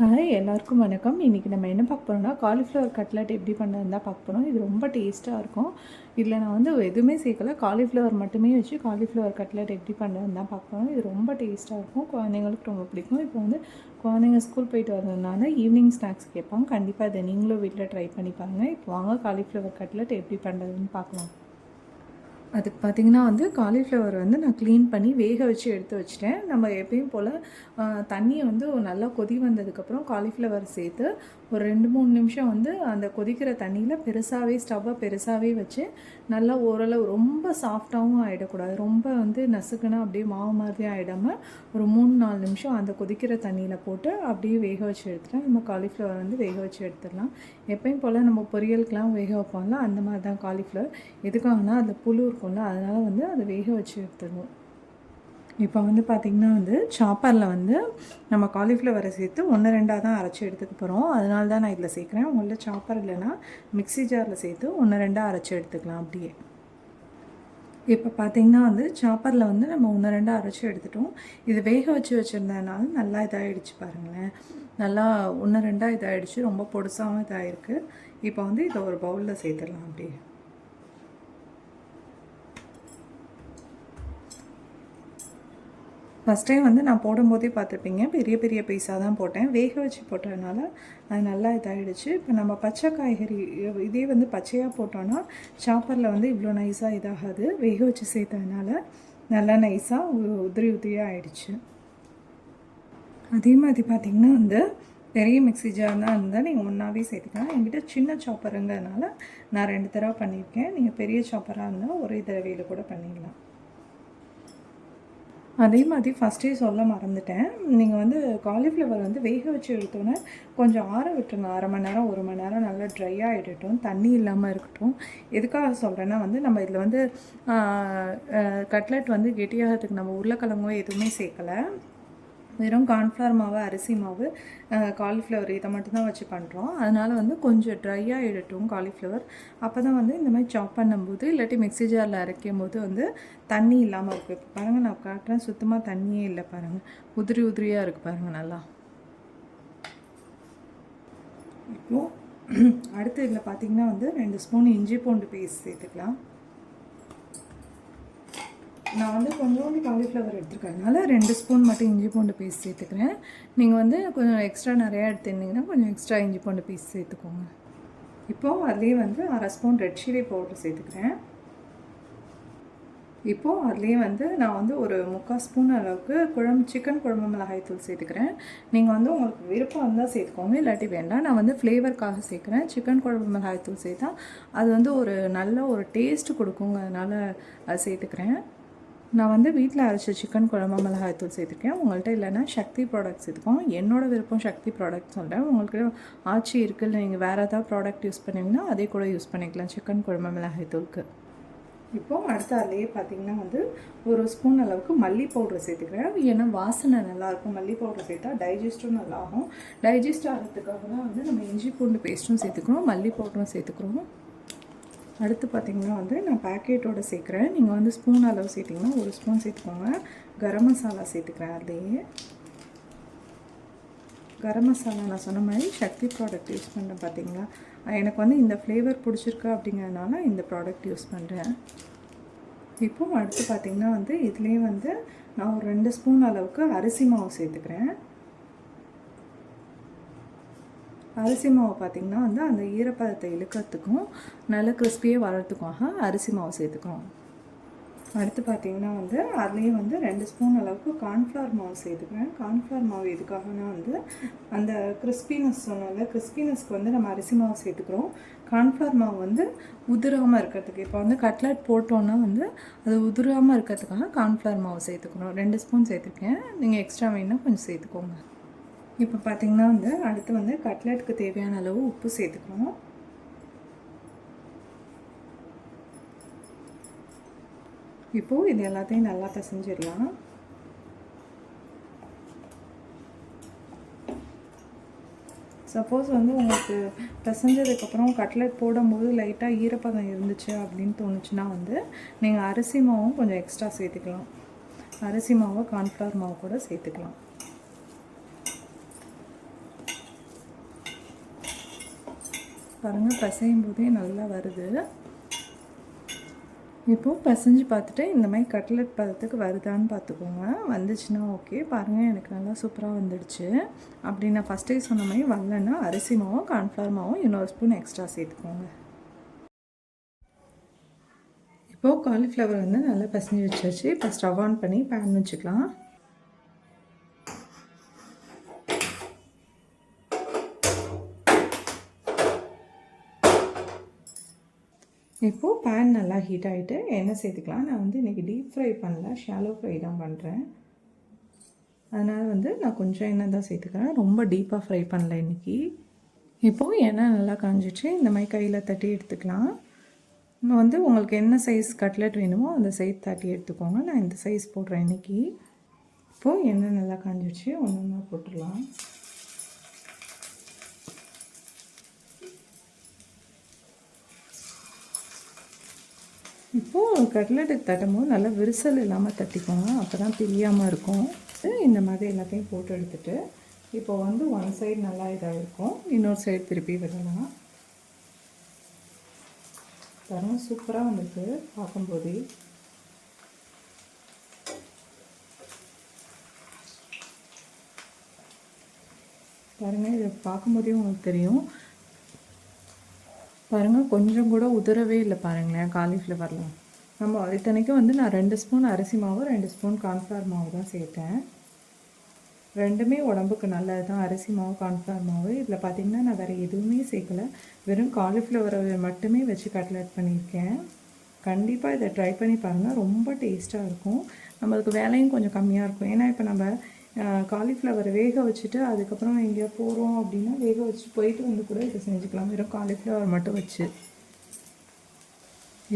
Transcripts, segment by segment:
Hi எல்லாருக்கும் வணக்கம். இன்றைக்கி நம்ம என்ன பார்க்க போகிறோம்னா காலிஃப்ளவர் கட்லெட் எப்படி பண்ணுறதுன்னு தான் பார்க்க போகிறோம். இது ரொம்ப டேஸ்ட்டாக இருக்கும். இதில் நான் எதுவுமே சேர்க்கல, காலிஃப்ளவர் மட்டுமே வச்சு காலிஃப்ளவர் கட்லெட் எப்படி பண்ணுறதுன்னு தான் பார்க்க போகிறோம். இது ரொம்ப டேஸ்ட்டாக இருக்கும், குழந்தைங்களுக்கு ரொம்ப பிடிக்கும். இப்போ குழந்தைங்க ஸ்கூல் போயிட்டு வரதுனால ஈவினிங் ஸ்நாக்ஸ் கேட்பாங்க. கண்டிப்பாக இதை நீங்களும் வீட்டில் ட்ரை பண்ணி பாருங்கள். இப்போ வாங்க காலிஃப்ளவர் கட்லெட் எப்படி பண்ணுறதுன்னு பார்க்கலாம். அதுக்கு பார்த்திங்கன்னா காலிஃப்ளவர் நான் க்ளீன் பண்ணி வேக வச்சு எடுத்து வச்சுட்டேன். நம்ம எப்பயும் போல் தண்ணியை நல்லா கொதி வந்ததுக்கப்புறம் காலிஃப்ளவர் சேர்த்து ஒரு 2-3 நிமிஷம் அந்த கொதிக்கிற தண்ணியில் ஸ்டவ்வை பெருசாகவே வச்சு நல்லா ஓரளவு ரொம்ப சாஃப்டாகவும் ஆகிடக்கூடாது, ரொம்ப நசுக்குன்னா அப்படியே மாவு மாதிரி ஆகிடாமல் ஒரு 3-4 நிமிஷம் அந்த கொதிக்கிற தண்ணியில் போட்டு அப்படியே வேக வச்சு எடுத்துட்டேன். நம்ம காலிஃப்ளவர் வேக வச்சு எடுத்துடலாம். எப்பயும் போல் நம்ம பொரியலுக்கெலாம் வேக வைப்போம்ல, அந்த மாதிரி தான் காலிஃப்ளவர். எதுக்காகனா அதில் புழு இருக்கும்ல, அதனால் அதை வேக வச்சு எடுத்துடுவோம். இப்போ பார்த்திங்கன்னா சாப்பரில் நம்ம காலிஃப்ளவரை சேர்த்து 1-2 தான் அரைச்சி எடுத்துக்க போகிறோம். அதனால தான் நான் இதில் சேர்க்குறேன். உங்கள்கிட்ட சாப்பர் இல்லைன்னா மிக்ஸி ஜாரில் சேர்த்து 1-2 அரைச்சி எடுத்துக்கலாம் அப்படியே. இப்போ பார்த்திங்கன்னா சாப்பரில் நம்ம 1-2 அரைச்சி எடுத்துட்டோம். இது வேக வச்சு வச்சுருந்ததுனால நல்லா இதாகிடுச்சு பாருங்களேன். நல்லா 1-2 இதாகிடுச்சு, ரொம்ப பொடுசாகவும் இதாகிருக்கு. இப்போ இதை ஒரு பவுலில் சேர்த்துடலாம் அப்படியே. ஃபஸ்ட் டைம் நான் போடும்போதே பார்த்துருப்பீங்க, பெரிய பெரிய பீஸாக தான் போட்டேன். வேக வச்சு போட்டதுனால அது நல்லா இதாகிடுச்சு. இப்போ நம்ம பச்சை காய்கறி இதே பச்சையாக போட்டோன்னா சாப்பரில் இவ்வளோ நைஸாக இதாகாது. வேக வச்சு சேர்த்ததுனால நல்லா நைஸாக உதிரியாக ஆகிடுச்சு. அதே மாதிரி பார்த்திங்கன்னா பெரிய மிக்ஸி ஜார் தான் இருந்தால் நீங்கள் ஒன்றாவே சேர்த்துக்கலாம். என்கிட்ட சின்ன சாப்பருங்கிறதுனால நான் 2 தடவை பண்ணியிருக்கேன். நீங்கள் பெரிய சாப்பராக இருந்தால் ஒரே தடவையில் கூட பண்ணிடலாம். அதே மாதிரி ஃபஸ்ட்டே சொல்ல மறந்துட்டேன், நீங்கள் காலிஃப்ளவர் வேக வச்சு எடுத்தோன்னே கொஞ்சம் ஆற விட்டுருங்க. 1/2 மணி நேரம் 1 மணி நேரம் நல்லா ட்ரையாக ஆகிடட்டும், தண்ணி இல்லாமல் இருக்கட்டும். எதுக்காக சொல்கிறேன்னா நம்ம இதில் கட்லெட் கெட்டியாகிறதுக்கு நம்ம உருளைக்கிழங்கோ எதுவுமே சேர்க்கலை. வெறும் கார்ன்ஃப்ளவர் மாவு, அரிசி மாவு, காலிஃப்ளவர் இதை மட்டும்தான் வச்சு பண்ணுறோம். அதனால் கொஞ்சம் ட்ரையாக எடுட்டும் காலிஃப்ளவர். அப்போ தான் இந்த மாதிரி சாப் பண்ணும்போது இல்லாட்டி மிக்ஸி ஜாரில் அரைக்கும் போது தண்ணி இல்லாமல் இருக்குது. இப்போ பாருங்கள், நான் காட்டுறேன், சுத்தமாக தண்ணியே இல்லை பாருங்கள், உதிரியாக இருக்குது பாருங்கள் நல்லா. இப்போது அடுத்து இதில் பார்த்திங்கன்னா 2 ஸ்பூன் இஞ்சி பூண்டு பேஸ்ட் சேர்த்துக்கலாம். நான் கொஞ்சோண்டு காலிஃப்ளவர் எடுத்துருக்கறதுனால 2 ஸ்பூன் மட்டும் இஞ்சி பூண்டு பேஸ்ட் சேர்த்துக்கிறேன். நீங்கள் கொஞ்சம் எக்ஸ்ட்ரா நிறையா எடுத்துருந்தீங்கன்னா கொஞ்சம் எக்ஸ்ட்ரா இஞ்சி பூண்டு பேஸ்ட் சேர்த்துக்கோங்க. இப்போது அதுலேயே 1/2 ஸ்பூன் ரெட் சில்லி பவுடர் சேர்த்துக்கிறேன். இப்போது அதுலேயே நான் ஒரு 3/4 ஸ்பூன் அளவுக்கு சிக்கன் குழம்பு மிளகாய் தூள் சேர்த்துக்கிறேன். நீங்கள் உங்களுக்கு விருப்பம் இருந்தால் சேர்த்துக்கோங்க, இல்லாட்டி வேண்டாம். நான் ஃப்ளேவருக்காக சேர்க்குறேன். சிக்கன் குழம்பு மிளகாய் தூள் சேர்த்தா அது ஒரு நல்ல ஒரு டேஸ்ட்டு கொடுக்குங்க, அதனால் அது சேர்த்துக்கிறேன். நான் வீட்டில் அரைச்ச சிக்கன் குழம்பு மிளகாய் தூள் சேர்த்துருக்கேன். உங்கள்கிட்ட இல்லைன்னா சக்தி ப்ராடக்ட் சேர்த்துக்கோங்க. என்னோடய விருப்பம் சக்தி ப்ராடக்ட் சொல்கிறேன். உங்களுக்கு ஆச்சி இருக்குது, இல்லை நீங்கள் வேறு ஏதாவது ப்ராடக்ட் யூஸ் பண்ணிங்கன்னா அதே கூட யூஸ் பண்ணிக்கலாம் சிக்கன் குழம்பு மிளகாய் தூளுக்கு. இப்போது அடுத்த அதிலேயே பார்த்திங்கன்னா 1 ஸ்பூன் அளவுக்கு மல்லி பவுடர் சேர்த்துக்கிறேன். ஏன்னா வாசனை நல்லாயிருக்கும், மல்லி பவுடர் சேர்த்தா டைஜஸ்ட்டும் நல்லாகும். டைஜஸ்ட் ஆகிறதுக்காக தான் நம்ம இஞ்சி பூண்டு பேஸ்ட்டும் சேர்த்துக்கிறோம், மல்லி பவுடரும் சேர்த்துக்கிறோம். அடுத்து பார்த்திங்கன்னா நான் பேக்கெட்டோடு சேர்க்குறேன். நீங்கள் ஸ்பூன் அளவு சேர்த்திங்கன்னா 1 ஸ்பூன் சேர்த்துக்கோங்க. கரம் மசாலா சேர்த்துக்கிறேன். அதுலேயே கரம் மசாலா நான் சொன்ன மாதிரி சக்தி ப்ராடக்ட் யூஸ் பண்ணுறேன். பார்த்திங்களா, எனக்கு இந்த ஃப்ளேவர் பிடிச்சிருக்கு அப்படிங்கிறதுனால இந்த ப்ராடக்ட் யூஸ் பண்ணுறேன். இப்போது அடுத்து பார்த்திங்கன்னா இதுலேயே நான் ஒரு 2 ஸ்பூன் அளவுக்கு அரிசி மாவு சேர்த்துக்கிறேன். அரிசி மாவு பார்த்திங்கன்னா அந்த ஈரப்பதத்தை இழுக்கிறதுக்கும் நல்ல கிறிஸ்பியாக வளர்கிறதுக்காக அரிசி மாவு சேர்த்துக்கிறோம். அடுத்து பார்த்திங்கன்னா அதுலேயே 2 ஸ்பூன் அளவுக்கு கார்ன்ஃப்ளவர் மாவு சேர்த்துக்கிறேன். கார்ன்ஃப்ளவர் மாவு எதுக்காகனா அந்த கிறிஸ்பினஸ் சொன்னால கிறிஸ்பினஸ்க்கு நம்ம அரிசி மாவு சேர்த்துக்கிறோம். கார்ன்ஃப்ளவர் மாவு உதிராமல் இருக்கிறதுக்கு, இப்போ கட்லெட் போட்டோன்னா அது உதிராமல் இருக்கிறதுக்காக கார்ன்ஃப்ளவர் மாவு சேர்த்துக்கிறோம். 2 ஸ்பூன் சேர்த்துருக்கேன். நீங்கள் எக்ஸ்ட்ரா வேணுன்னா கொஞ்சம் சேர்த்துக்கோங்க. இப்போ பார்த்திங்கன்னா அடுத்து கட்லெட்டுக்கு தேவையான அளவு உப்பு சேர்த்துக்கணும். இப்போது இது எல்லாத்தையும் நல்லா பிசைஞ்சிடலாம். சப்போஸ் உங்களுக்கு பிசைஞ்சதுக்கப்புறம் கட்லெட் போடும்போது லைட்டாக ஈரப்பதம் இருந்துச்சு அப்படின்னு தோணுச்சுன்னா நீங்கள் அரிசி மாவும் கொஞ்சம் எக்ஸ்ட்ரா சேர்த்துக்கலாம். அரிசி மாவு கார்ன்ஃப்ளவர் மாவு கூட சேர்த்துக்கலாம். பாருங்கள் பிசையும் போதே நல்லா வருது. இப்போது பிசைஞ்சு பார்த்துட்டு இந்த மாதிரி கட்லெட் பதத்துக்கு வருதான்னு பார்த்துக்கோங்க. வந்துச்சுன்னா ஓகே. பாருங்கள் எனக்கு நல்லா சூப்பராக வந்துடுச்சு. அப்படி நான் ஃபஸ்ட்டே சொன்ன மாதிரி வரலன்னா அரிசி மாவும் கார்ன்ஃப்ளவர் மாவும் இன்னொரு ஸ்பூன் எக்ஸ்ட்ரா சேர்த்துக்கோங்க. இப்போது காலிஃப்ளவர் வந்து நல்லா பிசைஞ்சு வச்சாச்சு. இப்போ ஸ்டவ் ஆன் பண்ணி பேன் வச்சுக்கலாம். இப்போது பேன் நல்லா ஹீட் ஆகிட்டு எண்ணெய் சேர்த்துக்கலாம். நான் வந்து இன்றைக்கி டீப் ஃப்ரை பண்ணல, ஷாலோ ஃப்ரை தான் பண்ணுறேன். அதனால் வந்து நான் கொஞ்சம் எண்ணெய் தான் சேர்த்துக்கிறேன், ரொம்ப டீப்பாக ஃப்ரை பண்ணல இன்றைக்கி. இப்போது எண்ணெய் நல்லா காஞ்சிச்சு. இந்த மாதிரி கையில் தட்டி எடுத்துக்கலாம். இன்னும் வந்து உங்களுக்கு என்ன சைஸ் கட்லெட் வேணுமோ அந்த சைஸ் தட்டி எடுத்துக்கோங்க. நான் இந்த சைஸ் போடுறேன் இன்றைக்கி. இப்போது எண்ணெய் நல்லா காஞ்சிச்சு, ஒன்று ஒன்றா போட்டுடலாம். இப்போது கட்லெட்டுக்கு தட்டும்போது நல்லா விரிசல் இல்லாமல் தட்டிக்கோங்க, அப்போ தான் பிரியாமல் இருக்கும். இந்த மாதிரி எல்லாத்தையும் போட்டு எடுத்துகிட்டு இப்போது வந்து ஒன் சைடு நல்லா இதாக இருக்கும், இன்னொரு சைடு திருப்பி விடலாம். பாருங்கள் சூப்பராக வந்துருக்கு பார்க்கும்போதே. பாருங்கள் இதை பார்க்கும்போதே உங்களுக்கு தெரியும். பாருங்கள் கொஞ்சம் கூட உதறவே இல்லை பாருங்களேன் காலிஃப்ளவரில். நம்ம இத்தனைக்கும் வந்து நான் 2 ஸ்பூன் அரிசி மாவு 2 ஸ்பூன் கார்ன்ஃப்ளவர் மாவு தான் சேர்த்தேன். ரெண்டுமே உடம்புக்கு நல்லது தான், அரிசி மாவு கார்ன்ஃப்ளவர் மாவு. இதில் பார்த்திங்கன்னா நான் வேறு எதுவுமே சேர்க்கலை, வெறும் காலிஃப்ளவரை மட்டுமே வச்சு கட்லெட் பண்ணியிருக்கேன். கண்டிப்பாக இதை ட்ரை பண்ணி பாருங்கள், ரொம்ப டேஸ்ட்டாக இருக்கும். நம்மளுக்கு வேலையும் கொஞ்சம் கம்மியாக இருக்கும். ஏன்னா இப்போ நம்ம காலிஃப்ளவரை வேக வச்சுட்டு அதுக்கப்புறம் எங்கேயா போகிறோம் அப்படின்னா வேக வச்சுட்டு போயிட்டு வந்து கூட இதை செஞ்சுக்கலாம், வெறும் காலிஃப்ளவர் மட்டும் வச்சு.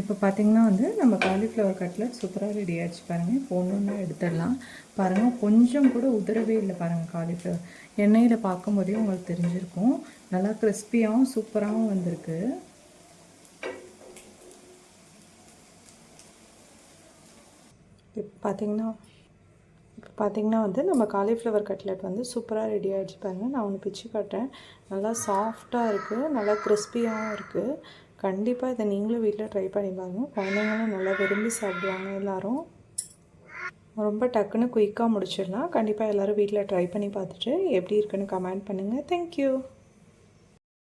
இப்போ பார்த்திங்கன்னா வந்து நம்ம காலிஃப்ளவர் கட்லெட் சூப்பராக ரெடி ஆகிடுச்சு பாருங்கள். இப்போ ஒன்று எடுத்துடலாம். பாருங்கள் கொஞ்சம் கூட உதறவே இல்லை பாருங்கள் காலிஃப்ளவர். எண்ணெயில் பார்க்கும்போதே உங்களுக்கு தெரிஞ்சிருக்கும், நல்லா கிறிஸ்பியாகவும் சூப்பராகவும் வந்திருக்கு. இப்போ பார்த்திங்கன்னா வந்து நம்ம காலிஃப்ளவர் கட்லெட் வந்து சூப்பராக ரெடி ஆகிடுச்சு பாருங்கள். நான் ஒன்று பிச்சு காட்டுறேன். நல்லா சாஃப்டாக இருக்குது, நல்லா கிறிஸ்பியாகவும் இருக்குது. கண்டிப்பாக இதை நீங்களும் வீட்டில் ட்ரை பண்ணி பாருங்கள். குழந்தைங்களும் நல்லா விரும்பி சாப்பிடுவாங்க எல்லோரும். ரொம்ப டக்குன்னு குயிக்காக முடிச்சிடலாம். கண்டிப்பாக எல்லோரும் வீட்டில் ட்ரை பண்ணி பார்த்துட்டு எப்படி இருக்குன்னு கமெண்ட் பண்ணுங்கள். தேங்க்யூ.